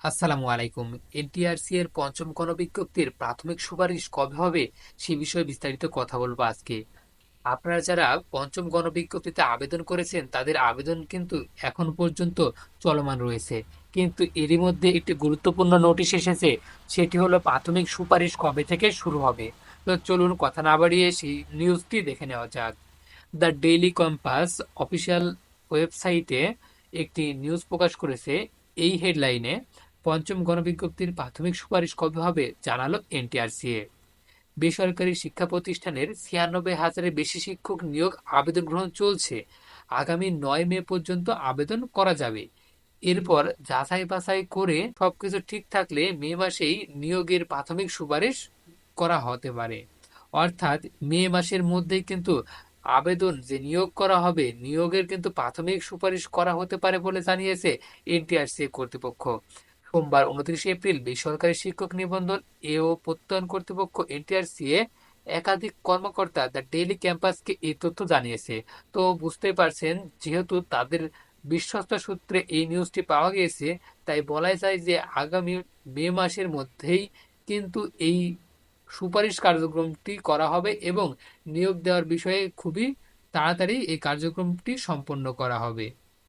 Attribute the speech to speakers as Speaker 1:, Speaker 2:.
Speaker 1: আসসালামু আলাইকুম। এনটিআরসি এর পঞ্চম গণবিজ্ঞপ্তির প্রাথমিক সুপারিশ কবে হবে সে বিষয়ে বিস্তারিত কথা বলবো আজকে। আপনারা যারা পঞ্চম গণবিজ্ঞপ্তিতে আবেদন করেছেন তাদের আবেদন কিন্তু এখন পর্যন্ত চলমান রয়েছে, কিন্তু এরই মধ্যে একটি গুরুত্বপূর্ণ নোটিশ এসেছে। সেটি হলো প্রাথমিক সুপারিশ কবে থেকে শুরু হবে। তো চলুন কথা না বাড়িয়ে সেই নিউজটি দেখে নেওয়া যাক। দ্য ডেইলি কম্পাস অফিসিয়াল ওয়েবসাইটে একটি নিউজ প্রকাশ করেছে। এই হেডলাইনে পঞ্চম গণবিজ্ঞপ্তির প্রাথমিক সুপারিশ কবে হবে জানালো এনটিআরসিএ। বেসরকারি শিক্ষা প্রতিষ্ঠানের ৯৬,০০০-এর বেশি শিক্ষক নিয়োগ আবেদন গ্রহণ চলছে। আগামী ৯ মে পর্যন্ত আবেদন করা যাবে। এরপর যাচাই বাছাই করে সবকিছু ঠিক থাকলে মে মাসেই নিয়োগের প্রাথমিক সুপারিশ করা হতে পারে। অর্থাৎ মে মাসের মধ্যেই কিন্তু আবেদন যে নিয়োগ করা হবে, নিয়োগের কিন্তু প্রাথমিক সুপারিশ করা হতে পারে বলে জানিয়েছে এনটিআরসি কর্তৃপক্ষ। সোমবার ২৯ এপ্রিল বেসরকারি শিক্ষক নিবন্ধন ও প্রত্যয়ন কর্তৃপক্ষ এনটিআরসিএ একাধিক কর্মকর্তা দ্য ডেইলি ক্যাম্পাসকে এই তথ্য জানিয়েছে। তো বুঝতেই পারছেন, যেহেতু তাদের বিশ্বস্ত সূত্রে এই নিউজটি পাওয়া গিয়েছে, তাই বলা যায় যে আগামী মে মাসের মধ্যেই কিন্তু এই সুপারিশ কার্যক্রমটি করা হবে এবং নিয়োগ দেওয়ার বিষয়ে খুবই তাড়াতাড়ি এই কার্যক্রমটি সম্পন্ন করা হবে।